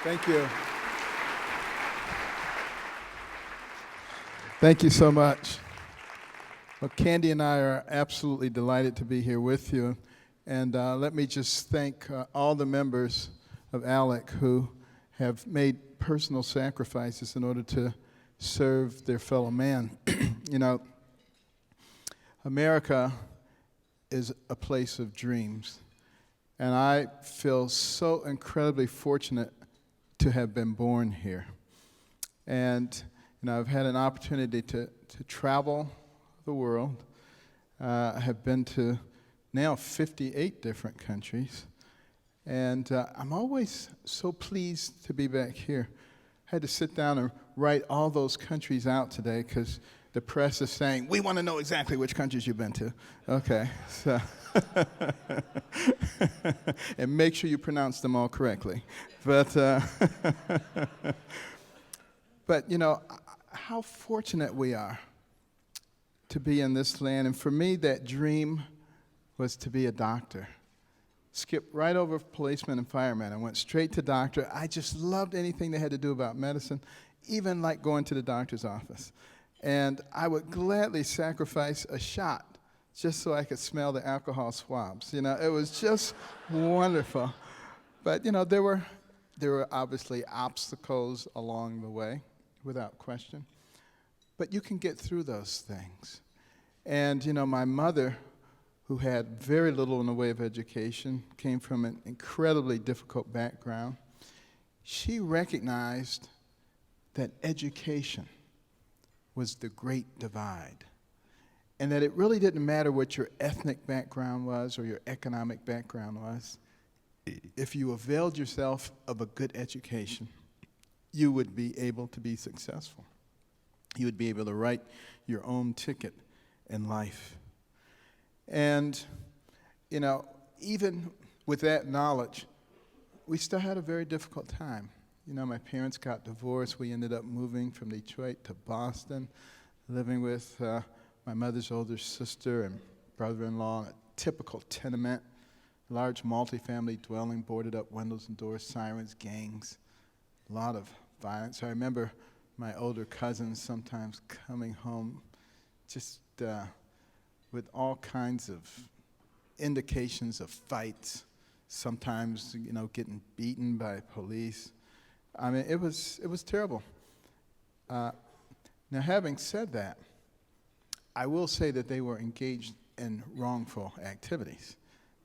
Thank you. Thank you so much. Well, Candy and I are absolutely delighted to be here with you. And let me just thank all the members of ALEC who have made personal sacrifices in order to serve their fellow man. You know, America is a place of dreams. And I feel so incredibly fortunate to have been born here. And I've had an opportunity to travel the world. I have been to now 58 different countries. And I'm always so pleased to be back here. I had to sit down and write all those countries out today because the press is saying, we want to know exactly which countries you've been to. Okay, so. And make sure you pronounce them all correctly. But you know, how fortunate we are to be in this land. And for me, that dream was to be a doctor. Skipped right over policeman and fireman. I went straight to doctor. I just loved anything that had to do about medicine, even like going to the doctor's office. And I would gladly sacrifice a shot just so I could smell the alcohol swabs. You know, it was just wonderful. But, you know, there were obviously obstacles along the way, without question. But you can get through those things. And, you know, my mother, who had very little in the way of education, came from an incredibly difficult background. She recognized that education was the great divide, and that it really didn't matter what your ethnic background was or your economic background was. If you availed yourself of a good education, you would be able to be successful. You would be able to write your own ticket in life. And, you know, even with that knowledge, we still had a very difficult time. You know, my parents got divorced. We ended up moving from Detroit to Boston, living with my mother's older sister and brother-in-law in a typical tenement, large multifamily dwelling, boarded up windows and doors, sirens, gangs, a lot of violence. I remember my older cousins sometimes coming home just with all kinds of indications of fights, sometimes, you know, getting beaten by police. I mean, it was terrible. Now, having said that, I will say that they were engaged in wrongful activities.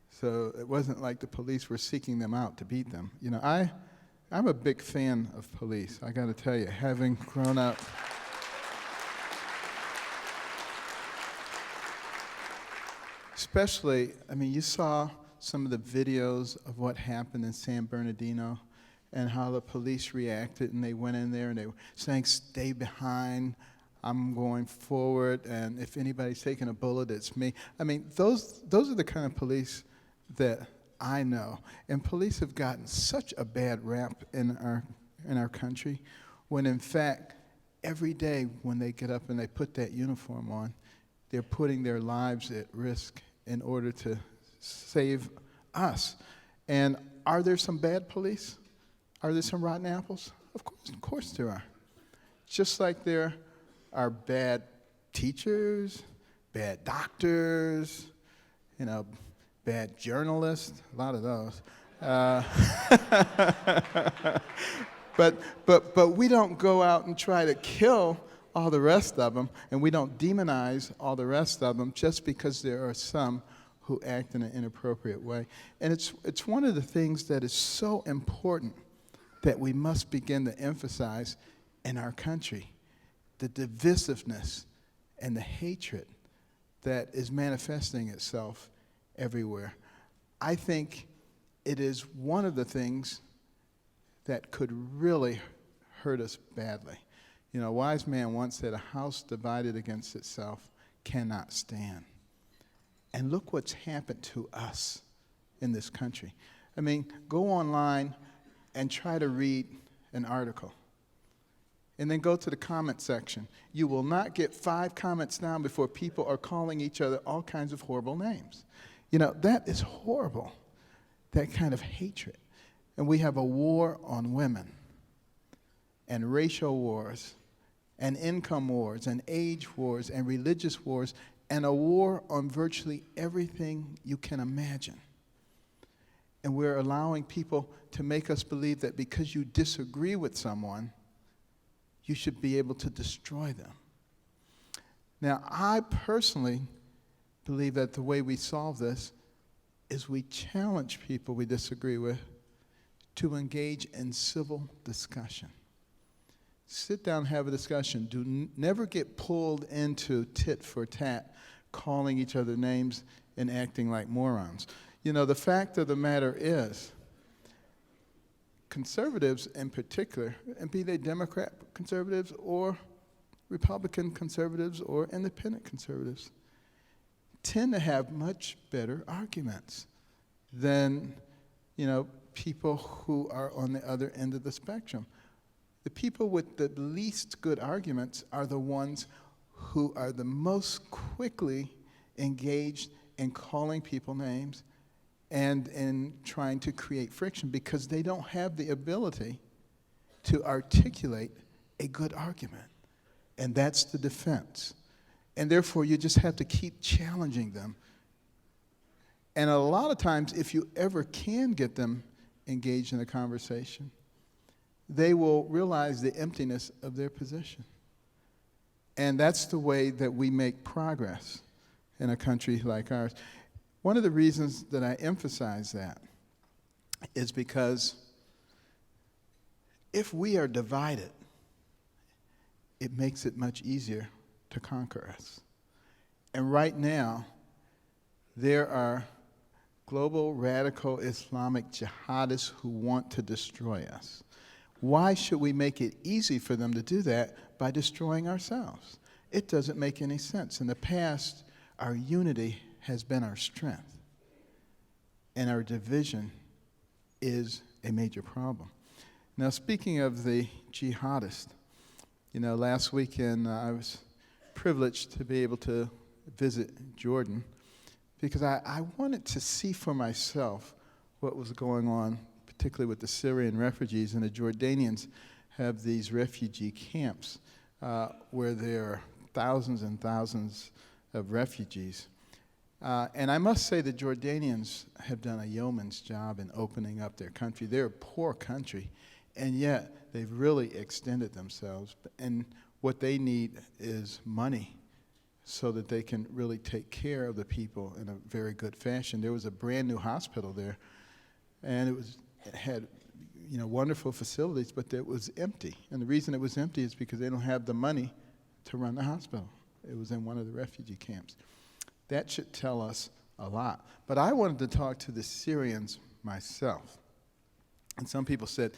So it wasn't like the police were seeking them out to beat them. You know, I'm a big fan of police. I got to tell you, having grown up. Especially, I mean, you saw some of the videos of what happened in San Bernardino and how the police reacted, and they went in there and they were saying, stay behind, I'm going forward, and if anybody's taking a bullet, it's me. I mean, those are the kind of police that I know. And police have gotten such a bad rap in our country, when in fact, every day when they get up and they put that uniform on, they're putting their lives at risk in order to save us. And are there some bad police? Are there some rotten apples? Of course there are. Just like there are bad teachers, bad doctors, you know, bad journalists, a lot of those. But we don't go out and try to kill all the rest of them, and we don't demonize all the rest of them just because there are some who act in an inappropriate way. And it's one of the things that is so important that we must begin to emphasize in our country, the divisiveness and the hatred that is manifesting itself everywhere. I think it is one of the things that could really hurt us badly. You know, a wise man once said, a house divided against itself cannot stand. And look what's happened to us in this country. I mean, go online and try to read an article. And then go to the comment section. You will not get 5 comments down before people are calling each other all kinds of horrible names. You know, that is horrible, that kind of hatred. And we have a war on women, and racial wars, and income wars, and age wars, and religious wars, and a war on virtually everything you can imagine. And we're allowing people to make us believe that because you disagree with someone, you should be able to destroy them. Now, I personally believe that the way we solve this is we challenge people we disagree with to engage in civil discussion. Sit down, have a discussion. Never get pulled into tit for tat, calling each other names and acting like morons. You know, the fact of the matter is, conservatives in particular, and be they Democrat conservatives or Republican conservatives or independent conservatives, tend to have much better arguments than, people who are on the other end of the spectrum. The people with the least good arguments are the ones who are the most quickly engaged in calling people names and in trying to create friction because they don't have the ability to articulate a good argument. And that's the defense. And therefore, you just have to keep challenging them. And a lot of times, if you ever can get them engaged in a conversation, they will realize the emptiness of their position. And that's the way that we make progress in a country like ours. One of the reasons that I emphasize that is because if we are divided, it makes it much easier to conquer us. And right now, there are global radical Islamic jihadists who want to destroy us. Why should we make it easy for them to do that by destroying ourselves? It doesn't make any sense. In the past, our unity has been our strength, and our division is a major problem. Now, speaking of the jihadists, last weekend I was privileged to be able to visit Jordan because I wanted to see for myself what was going on, particularly with the Syrian refugees. And the Jordanians have these refugee camps where there are thousands and thousands of refugees. And I must say the Jordanians have done a yeoman's job in opening up their country. They're a poor country, and yet they've really extended themselves. And what they need is money so that they can really take care of the people in a very good fashion. There was a brand new hospital there, and it had wonderful facilities, but it was empty. And the reason it was empty is because they don't have the money to run the hospital. It was in one of the refugee camps. That should tell us a lot. But I wanted to talk to the Syrians myself. And some people said,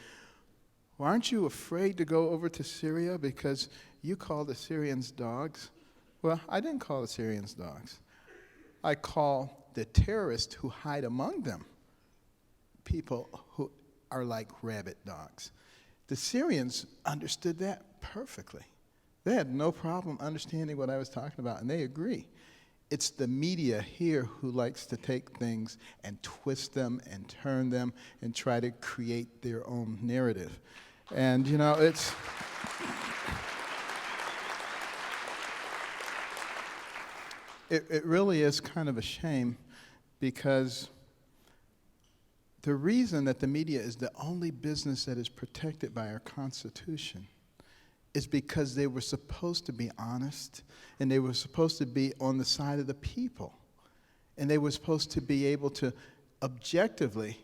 well, aren't you afraid to go over to Syria because you call the Syrians dogs? Well, I didn't call the Syrians dogs. I call the terrorists who hide among them people who are like rabid dogs. The Syrians understood that perfectly. They had no problem understanding what I was talking about, and they agree. It's the media here who likes to take things and twist them and turn them and try to create their own narrative. And, it's... It really is kind of a shame because the reason that the media is the only business that is protected by our Constitution is because they were supposed to be honest, and they were supposed to be on the side of the people, and they were supposed to be able to objectively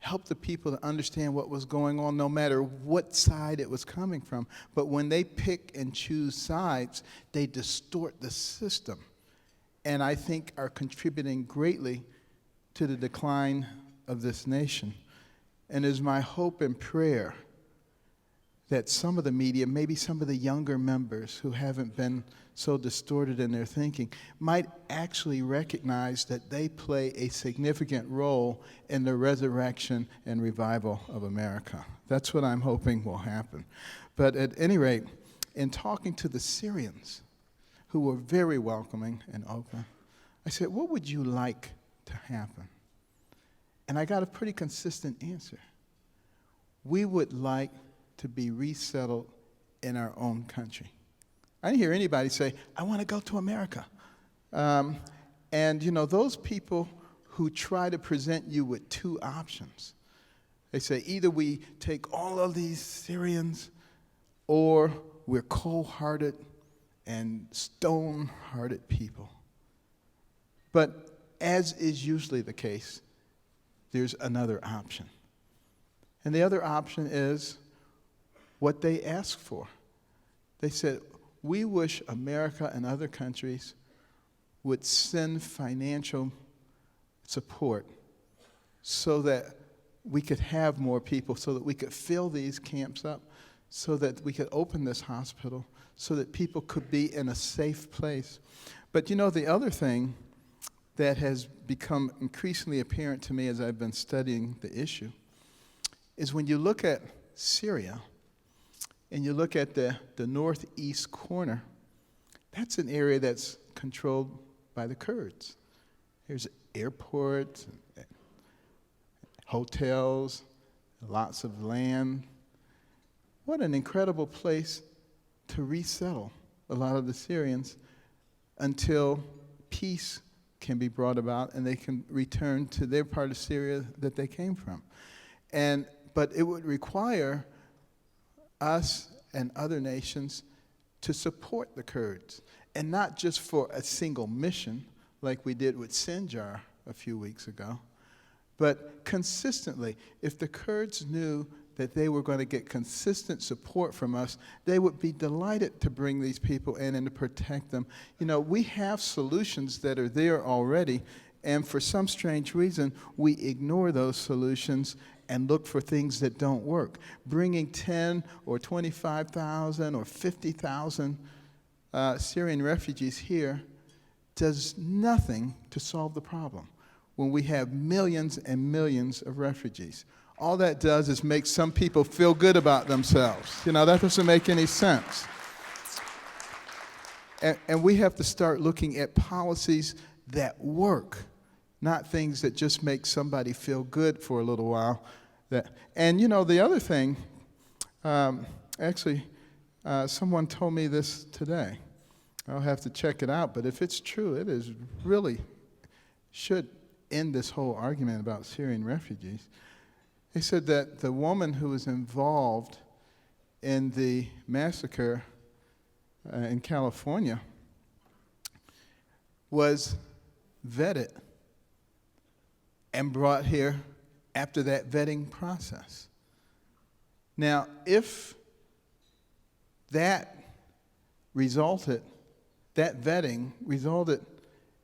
help the people to understand what was going on, no matter what side it was coming from. But when they pick and choose sides, they distort the system, and I think are contributing greatly to the decline of this nation. And it is my hope and prayer that some of the media, maybe some of the younger members who haven't been so distorted in their thinking, might actually recognize that they play a significant role in the resurrection and revival of America. That's what I'm hoping will happen. But at any rate, in talking to the Syrians, who were very welcoming and open, I said, what would you like to happen? And I got a pretty consistent answer. we would like to be resettled in our own country. I didn't hear anybody say, I want to go to America. And, those people who try to present you with two options, they say either we take all of these Syrians or we're cold-hearted and stone-hearted people. But as is usually the case, there's another option. And the other option is what they asked for. They said, we wish America and other countries would send financial support so that we could have more people, so that we could fill these camps up, so that we could open this hospital, so that people could be in a safe place. But the other thing that has become increasingly apparent to me as I've been studying the issue is when you look at Syria and you look at the northeast corner, that's an area that's controlled by the Kurds. There's airports, hotels, lots of land. What an incredible place to resettle a lot of the Syrians until peace can be brought about and they can return to their part of Syria that they came from. But it would require us and other nations to support the Kurds, and not just for a single mission like we did with Sinjar a few weeks ago, but consistently. If the Kurds knew that they were going to get consistent support from us, they would be delighted to bring these people in and to protect them. We have solutions that are there already, and for some strange reason, we ignore those solutions and look for things that don't work. Bringing 10 or 25,000 or 50,000 Syrian refugees here does nothing to solve the problem when we have millions and millions of refugees. All that does is make some people feel good about themselves. That doesn't make any sense. And we have to start looking at policies that work, not things that just make somebody feel good for a little while. And the other thing, someone told me this today. I'll have to check it out, but if it's true, it is really should end this whole argument about Syrian refugees. They said that the woman who was involved in the massacre in California was vetted and brought here after that vetting process. Now, if that vetting resulted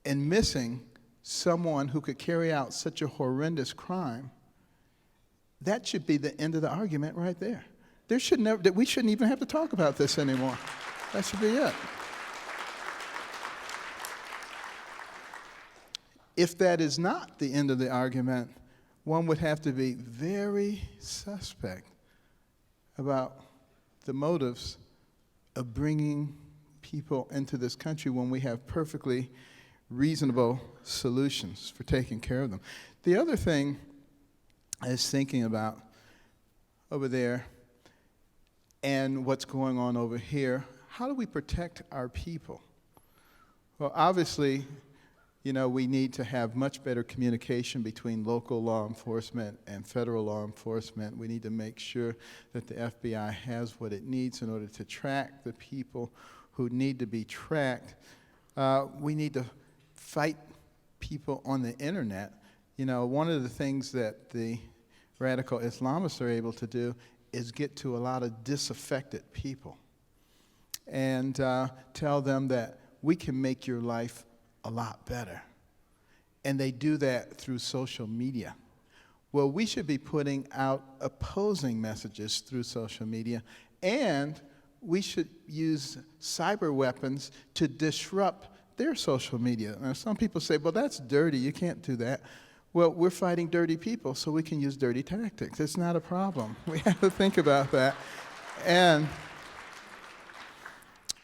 in missing someone who could carry out such a horrendous crime, that should be the end of the argument right there. We shouldn't even have to talk about this anymore. That should be it. If that is not the end of the argument, one would have to be very suspect about the motives of bringing people into this country when we have perfectly reasonable solutions for taking care of them. The other thing I was thinking about over there and what's going on over here, how do we protect our people? Well, obviously, we need to have much better communication between local law enforcement and federal law enforcement. We need to make sure that the FBI has what it needs in order to track the people who need to be tracked. We need to fight people on the internet. One of the things that the radical Islamists are able to do is get to a lot of disaffected people and tell them that we can make your life a lot better. And they do that through social media. Well, we should be putting out opposing messages through social media, and we should use cyber weapons to disrupt their social media. Now, some people say, well, that's dirty, you can't do that. Well, we're fighting dirty people, so we can use dirty tactics. It's not a problem. We have to think about that. And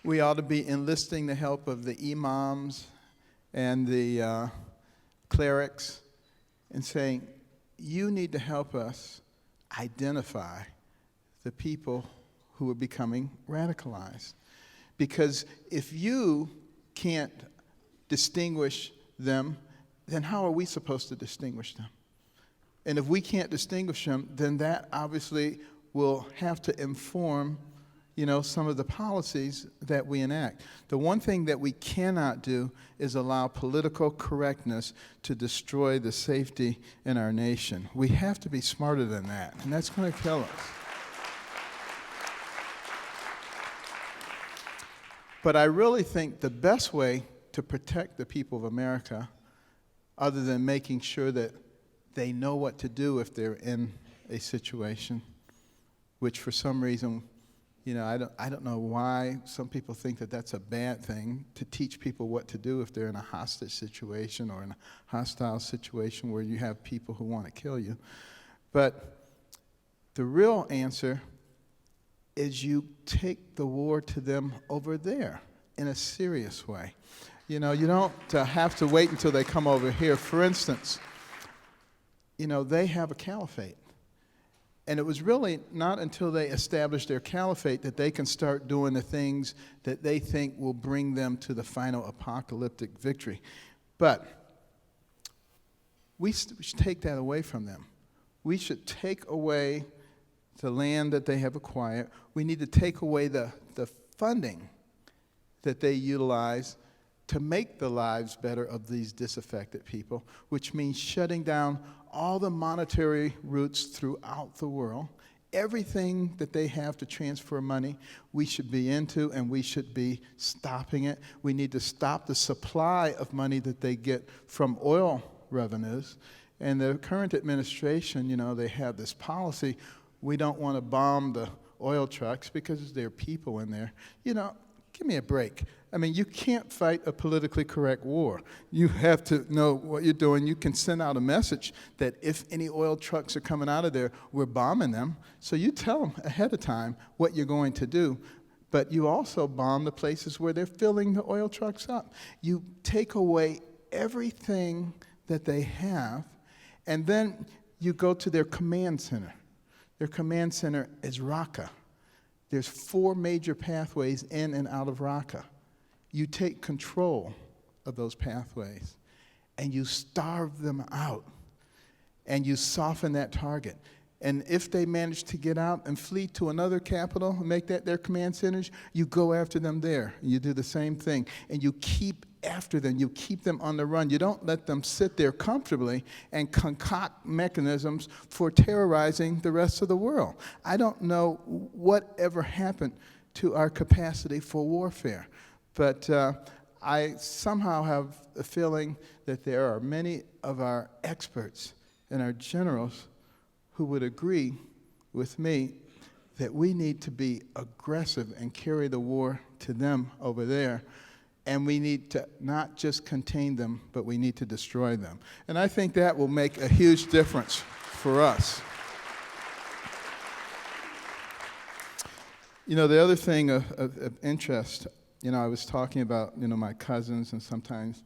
we ought to be enlisting the help of the imams and the clerics and saying, you need to help us identify the people who are becoming radicalized. Because if you can't distinguish them, then how are we supposed to distinguish them? And if we can't distinguish them, then that obviously will have to inform, some of the policies that we enact. The one thing that we cannot do is allow political correctness to destroy the safety in our nation. We have to be smarter than that, and that's going to kill us. But I really think the best way to protect the people of America, other than making sure that they know what to do if they're in a situation, which for some reason, I don't know why some people think that that's a bad thing, to teach people what to do if they're in a hostage situation or in a hostile situation where you have people who want to kill you. But the real answer is you take the war to them over there in a serious way. You don't have to wait until they come over here. For instance, they have a caliphate. And it was really not until they established their caliphate that they can start doing the things that they think will bring them to the final apocalyptic victory. But we should take that away from them. We should take away the land that they have acquired. We need to take away the funding that they utilize to make the lives better of these disaffected people, which means shutting down all the monetary routes throughout the world. Everything that they have to transfer money, we should be into, and we should be stopping it. We need to stop the supply of money that they get from oil revenues. And the current administration, they have this policy, we don't want to bomb the oil trucks because there are people in there. Give me a break. I mean, you can't fight a politically correct war. You have to know what you're doing. You can send out a message that if any oil trucks are coming out of there, we're bombing them. So you tell them ahead of time what you're going to do. But you also bomb the places where they're filling the oil trucks up. You take away everything that they have, and then you go to their command center. Their command center is Raqqa. There's 4 major pathways in and out of Raqqa. You take control of those pathways, and you starve them out, and you soften that target. And if they manage to get out and flee to another capital and make that their command centers, you go after them there. You do the same thing, and you keep after them. You keep them on the run. You don't let them sit there comfortably and concoct mechanisms for terrorizing the rest of the world. I don't know what ever happened to our capacity for warfare, but I somehow have a feeling that there are many of our experts and our generals who would agree with me that we need to be aggressive and carry the war to them over there. And we need to not just contain them, but we need to destroy them. And I think that will make a huge difference for us. The other thing of interest, I was talking about, my cousins and sometimes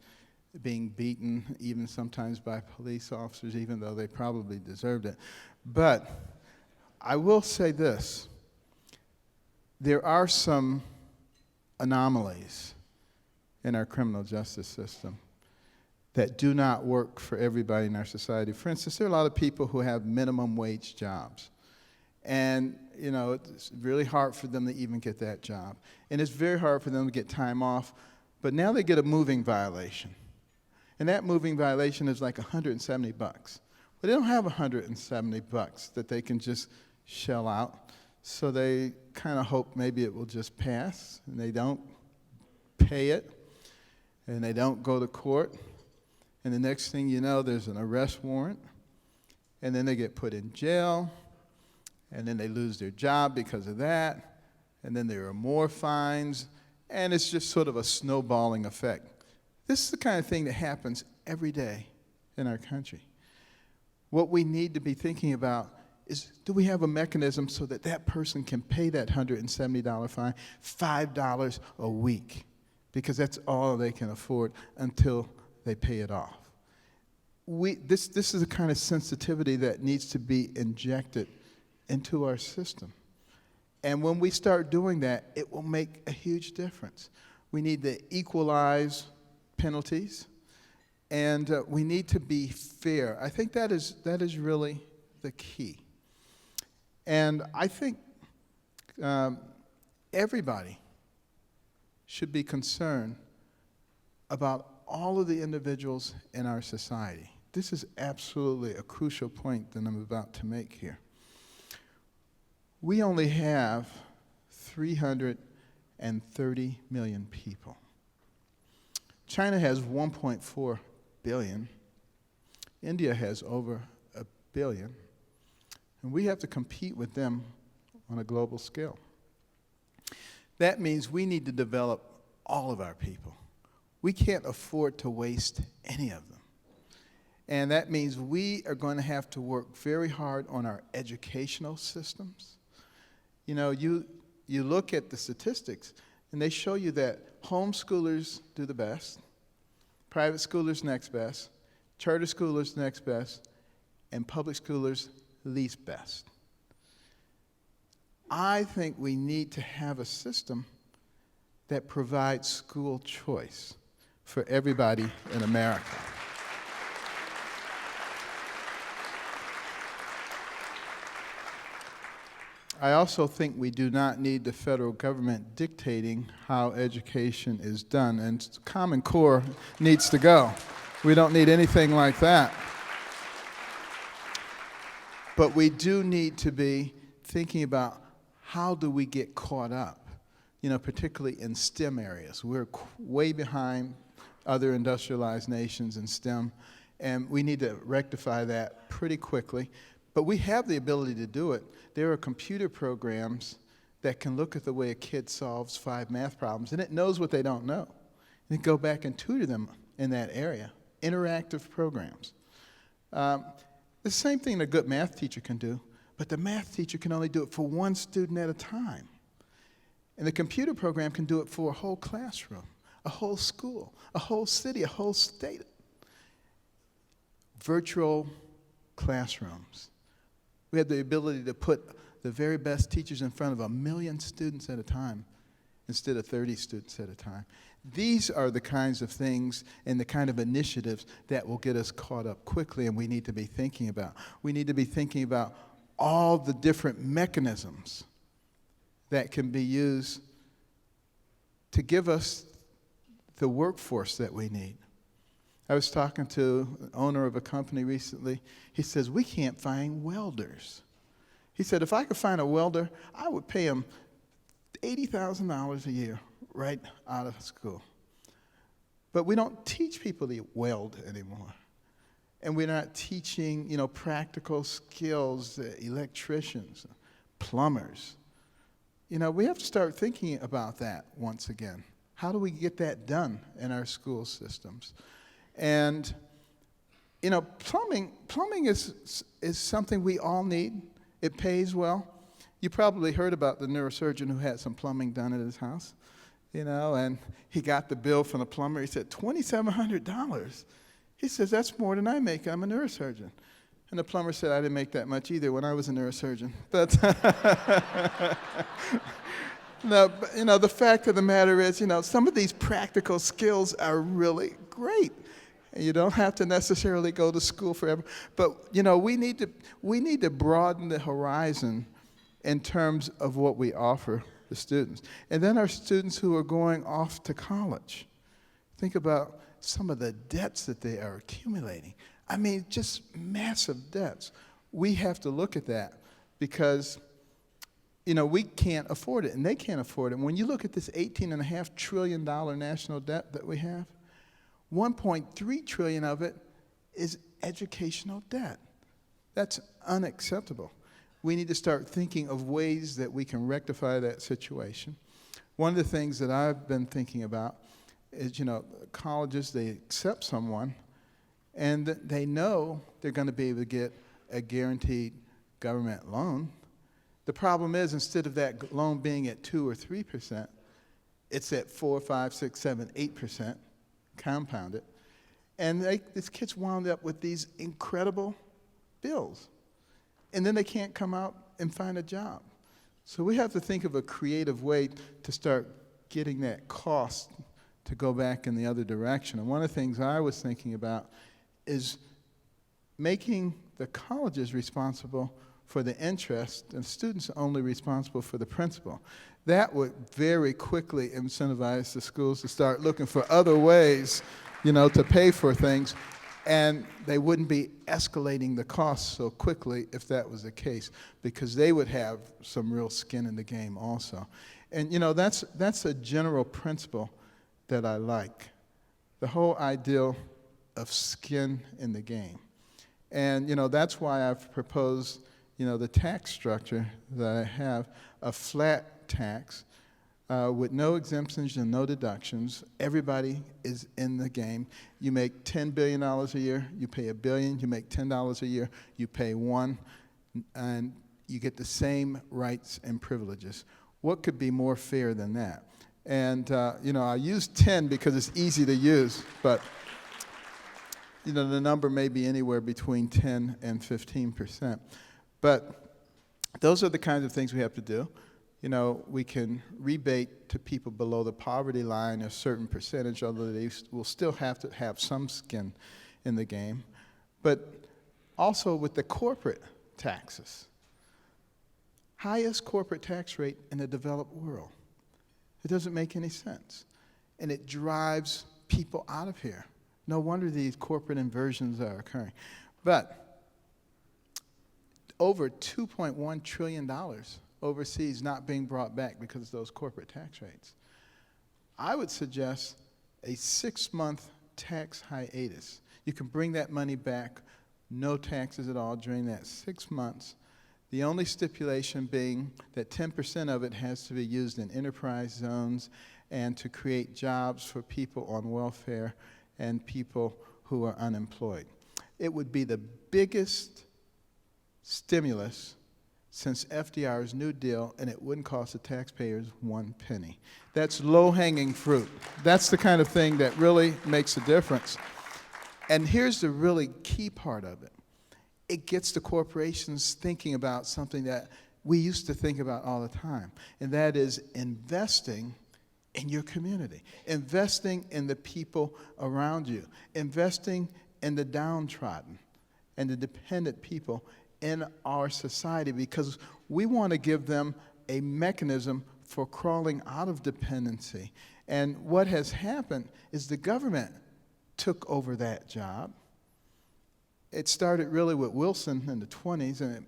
being beaten, even sometimes by police officers, even though they probably deserved it. But I will say this. There are some anomalies in our criminal justice system that do not work for everybody in our society. For instance, there are a lot of people who have minimum wage jobs. And, it's really hard for them to even get that job. And it's very hard for them to get time off. But now they get a moving violation. And that moving violation is like $170. But they don't have $170 that they can just shell out. So they kind of hope maybe it will just pass, and they don't pay it. And they don't go to court, and the next thing you know, there's an arrest warrant, and then they get put in jail, and then they lose their job because of that, and then there are more fines, and it's just sort of a snowballing effect. This is the kind of thing that happens every day in our country. What we need to be thinking about is, do we have a mechanism so that that person can pay that $170 fine, $5 a week? Because that's all they can afford until they pay it off. This is the kind of sensitivity that needs to be injected into our system. And when we start doing that, it will make a huge difference. We need to equalize penalties, and we need to be fair. I think that is really the key. And I think everybody should be concerned about all of the individuals in our society. This is absolutely a crucial point that I'm about to make here. We only have 330 million people. China has 1.4 billion. India has over 1 billion. And we have to compete with them on a global scale. That means we need to develop all of our people. We can't afford to waste any of them. And that means we are going to have to work very hard on our educational systems. You know, you look at the statistics, and they show you that homeschoolers do the best, private schoolers next best, charter schoolers next best, and public schoolers least best. I think we need to have a system that provides school choice for everybody in America. I also think we do not need the federal government dictating how education is done, and Common Core needs to go. We don't need anything like that. But we do need to be thinking about how do we get caught up, you know, particularly in STEM areas. We're way behind other industrialized nations in STEM, and we need to rectify that pretty quickly. But we have the ability to do it. There are computer programs that can look at the way a kid solves 5 math problems, and it knows what they don't know. And go back and tutor them in that area. Interactive programs. The same thing a good math teacher can do, but the math teacher can only do it for one student at a time. And the computer program can do it for a whole classroom, a whole school, a whole city, a whole state. Virtual classrooms. We have the ability to put the very best teachers in front of 1 million students at a time instead of 30 students at a time. These are the kinds of things and the kind of initiatives that will get us caught up quickly, and we need to be thinking about. We need to be thinking about all the different mechanisms that can be used to give us the workforce that we need. I was talking to an owner of a company recently. He says, we can't find welders. He said, if I could find a welder, I would pay him $80,000 a year right out of school. But we don't teach people to weld anymore. And we're not teaching, you know, practical skills, electricians, plumbers. You know, we have to start thinking about that once again. How do we get that done in our school systems? And, you know, plumbing is something we all need. It pays well. You probably heard about the neurosurgeon who had some plumbing done at his house, you know, and he got the bill from the plumber. He said, $2,700. He says, that's more than I make. I'm a neurosurgeon. And the plumber said, I didn't make that much either when I was a neurosurgeon. But, no, but, you know, the fact of the matter is, you know, some of these practical skills are really great. You don't have to necessarily go to school forever. But, you know, we need to broaden the horizon in terms of what we offer the students. And then our students who are going off to college. Think about some of the debts that they are accumulating. I mean, just massive debts. We have to look at that because, you know, we can't afford it and they can't afford it. And when you look at this $18.5 trillion national debt that we have, 1.3 trillion of it is educational debt. That's unacceptable. We need to start thinking of ways that we can rectify that situation. One of the things that I've been thinking about is, you know, colleges, they accept someone and they know they're going to be able to get a guaranteed government loan. The problem is, instead of that loan being at 2 or 3%, it's at 4, 5, 6, 7, 8%. Compounded, and these kids wound up with these incredible bills, and then they can't come out and find a job. So we have to think of a creative way to start getting that cost to go back in the other direction. And one of the things I was thinking about is making the colleges responsible for the interest and students only responsible for the principal. That would very quickly incentivize the schools to start looking for other ways, to pay for things, and they wouldn't be escalating the costs so quickly if that was the case, because they would have some real skin in the game also. And that's a general principle that I like, the whole ideal of skin in the game. And that's why I've proposed the tax structure that I have, a flat tax with no exemptions and no deductions. Everybody is in the game. You make $10 billion a year, you pay $1 billion. You make $10 a year, you pay $1 million, and you get the same rights and privileges. What could be more fair than that? And I use 10 because it's easy to use, but the number may be anywhere between 10 and 15%. But those are the kinds of things we have to do. We can rebate to people below the poverty line a certain percentage, although they will still have to have some skin in the game. But also with the corporate taxes, highest corporate tax rate in the developed world. It doesn't make any sense. And it drives people out of here. No wonder these corporate inversions are occurring. But over $2.1 trillion overseas not being brought back because of those corporate tax rates. I would suggest a 6-month tax hiatus. You can bring that money back, no taxes at all during that 6 months. The only stipulation being that 10% of it has to be used in enterprise zones and to create jobs for people on welfare and people who are unemployed. It would be the biggest stimulus since FDR's New Deal, and it wouldn't cost the taxpayers 1 penny. That's low-hanging fruit. That's the kind of thing that really makes a difference. And here's the really key part of it. It gets the corporations thinking about something that we used to think about all the time, and that is investing in your community, investing in the people around you, investing in the downtrodden and the dependent people in our society, because we want to give them a mechanism for crawling out of dependency. And what has happened is the government took over that job. It started really with Wilson in the 20s, and it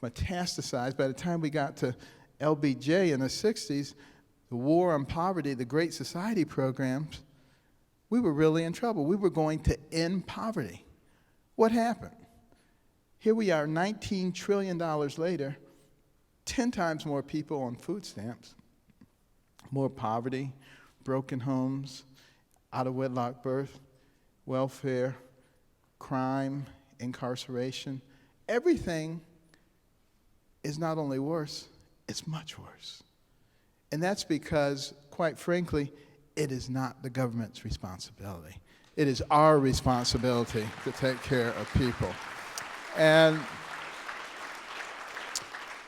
metastasized. By the time we got to LBJ in the 60s, the War on Poverty, the Great Society programs, we were really in trouble. We were going to end poverty. What happened? Here we are, $19 trillion later, 10 times more people on food stamps, more poverty, broken homes, out-of-wedlock birth, welfare, crime, incarceration. Everything is not only worse, it's much worse. And that's because, quite frankly, it is not the government's responsibility. It is our responsibility to take care of people. And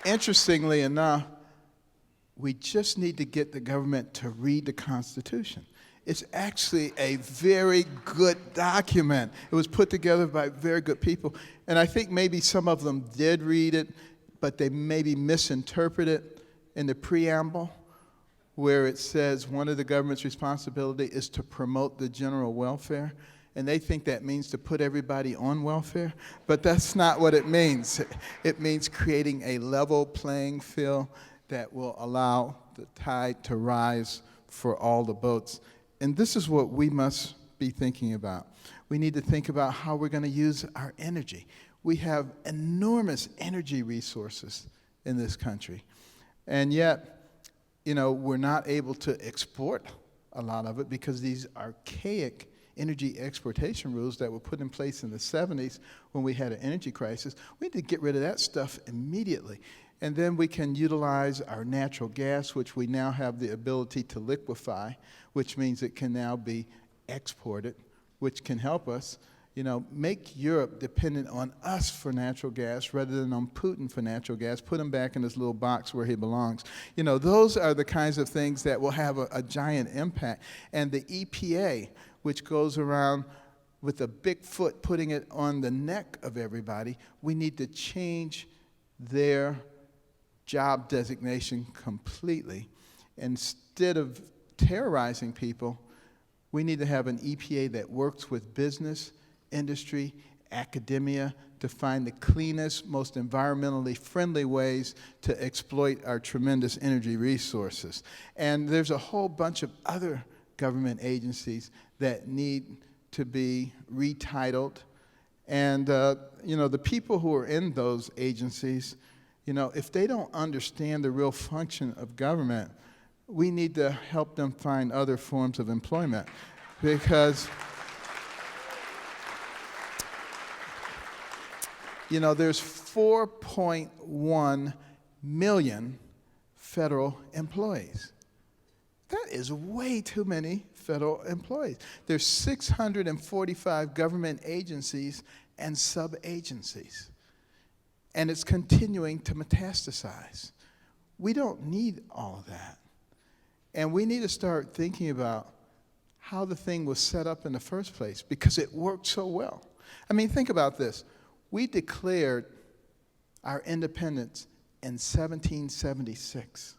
interestingly enough, we just need to get the government to read the Constitution. It's actually a very good document. It was put together by very good people. And I think maybe some of them did read it, but they maybe misinterpreted it in the preamble, where it says one of the government's responsibility is to promote the general welfare. And they think that means to put everybody on welfare, but that's not what it means. It means creating a level playing field that will allow the tide to rise for all the boats. And this is what we must be thinking about. We need to think about how we're going to use our energy. We have enormous energy resources in this country, and yet, we're not able to export a lot of it because these archaic energy exportation rules that were put in place in the 70s when we had an energy crisis. We need to get rid of that stuff immediately. And then we can utilize our natural gas, which we now have the ability to liquefy, which means it can now be exported, which can help us. make Europe dependent on us for natural gas rather than on Putin for natural gas. Put him back in this little box where he belongs. Those are the kinds of things that will have a giant impact. And the EPA, which goes around with a big foot putting it on the neck of everybody, we need to change their job designation completely. Instead of terrorizing people, we need to have an EPA that works with business, industry, academia to find the cleanest, most environmentally friendly ways to exploit our tremendous energy resources. And there's a whole bunch of other government agencies that need to be retitled. And, the people who are in those agencies, if they don't understand the real function of government, we need to help them find other forms of employment. Because, there's 4.1 million federal employees. That is way too many federal employees. There's 645 government agencies and sub-agencies. And it's continuing to metastasize. We don't need all of that. And we need to start thinking about how the thing was set up in the first place, because it worked so well. I mean, think about this. We declared our independence in 1776.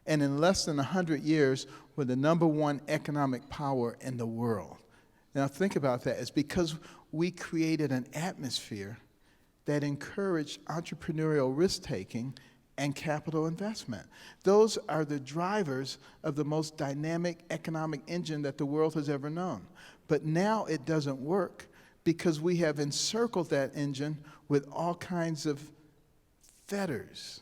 And in less than 100 years, we're the #1 economic power in the world. Now think about that. It's because we created an atmosphere that encouraged entrepreneurial risk-taking and capital investment. Those are the drivers of the most dynamic economic engine that the world has ever known. But now it doesn't work because we have encircled that engine with all kinds of fetters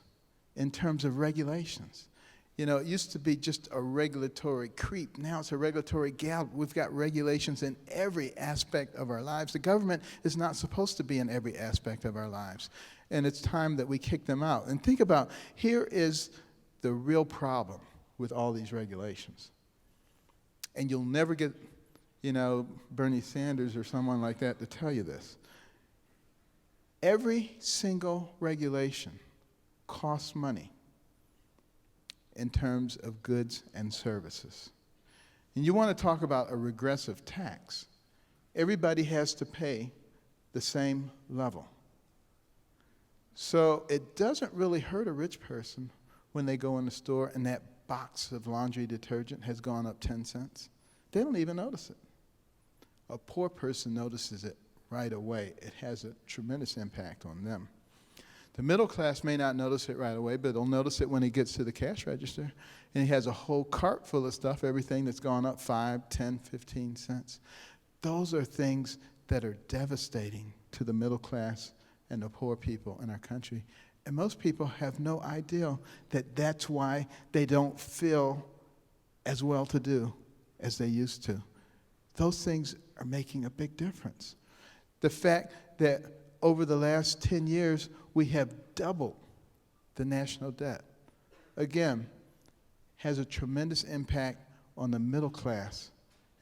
in terms of regulations. It used to be just a regulatory creep. Now it's a regulatory gallop. We've got regulations in every aspect of our lives. The government is not supposed to be in every aspect of our lives. And it's time that we kick them out. And think about, here is the real problem with all these regulations. And you'll never get, Bernie Sanders or someone like that to tell you this. Every single regulation costs money in terms of goods and services. And you want to talk about a regressive tax. Everybody has to pay the same level. So it doesn't really hurt a rich person when they go in the store and that box of laundry detergent has gone up 10 cents. They don't even notice it. A poor person notices it right away. It has a tremendous impact on them. The middle class may not notice it right away, but they'll notice it when he gets to the cash register. And he has a whole cart full of stuff, everything that's gone up 5, 10, 15 cents. Those are things that are devastating to the middle class and the poor people in our country. And most people have no idea that that's why they don't feel as well-to-do as they used to. Those things are making a big difference. The fact that over the last 10 years, we have doubled the national debt, again, has a tremendous impact on the middle class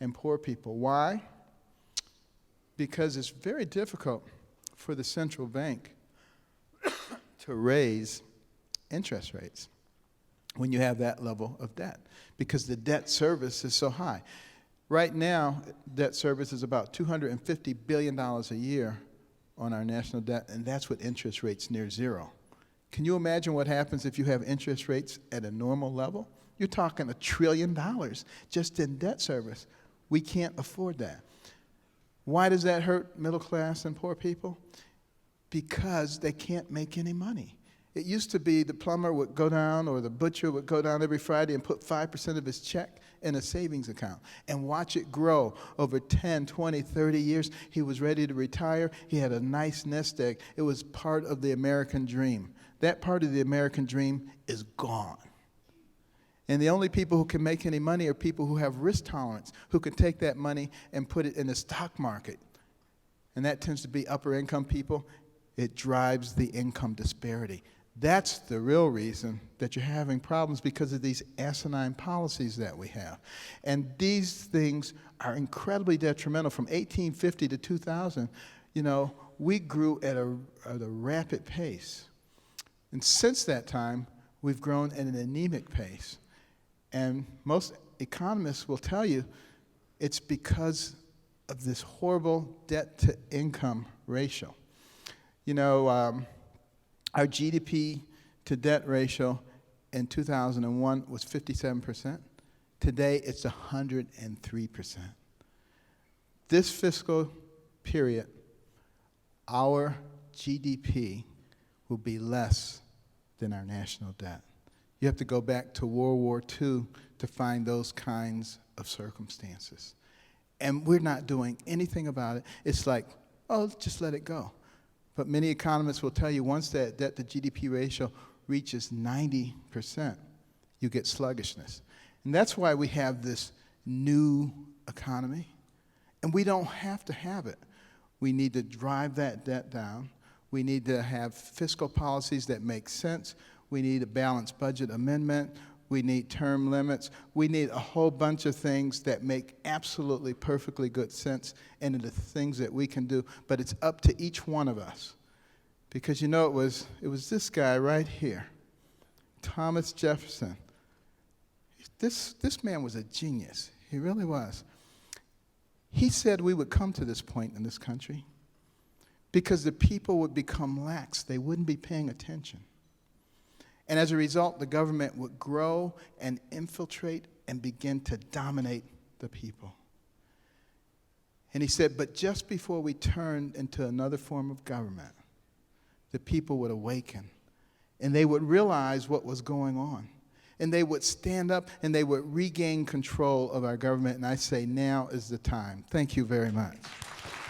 and poor people. Why? Because it's very difficult for the central bank to raise interest rates when you have that level of debt, because the debt service is so high. Right now, debt service is about $250 billion a year on our national debt, and that's with interest rates near zero. Can you imagine what happens if you have interest rates at a normal level? You're talking $1 trillion just in debt service. We can't afford that. Why does that hurt middle class and poor people? Because they can't make any money. It used to be the plumber would go down or the butcher would go down every Friday and put 5% of his check in a savings account and watch it grow over 10, 20, 30 years. He was ready to retire. He had a nice nest egg. It was part of the American dream. That part of the American dream is gone. And the only people who can make any money are people who have risk tolerance, who can take that money and put it in the stock market. And that tends to be upper income people. It drives the income disparity. That's the real reason that you're having problems, because of these asinine policies that we have. And these things are incredibly detrimental. From 1850 to 2000, we grew at a rapid pace. And since that time, we've grown at an anemic pace. And most economists will tell you it's because of this horrible debt-to-income ratio. Our GDP to debt ratio in 2001 was 57%. Today, it's 103%. This fiscal period, our GDP will be less than our national debt. You have to go back to World War II to find those kinds of circumstances. And we're not doing anything about it. It's like, oh, just let it go. But many economists will tell you once that debt to GDP ratio reaches 90%, you get sluggishness. And that's why we have this new economy. And we don't have to have it. We need to drive that debt down. We need to have fiscal policies that make sense. We need a balanced budget amendment. We need term limits. We need a whole bunch of things that make absolutely perfectly good sense, and the things that we can do. But it's up to each one of us. Because it was this guy right here, Thomas Jefferson. This man was a genius. He really was. He said we would come to this point in this country because the people would become lax. They wouldn't be paying attention. And as a result, the government would grow and infiltrate and begin to dominate the people. And he said, but just before we turned into another form of government, the people would awaken, and they would realize what was going on. And they would stand up, and they would regain control of our government. And I say, now is the time. Thank you very much.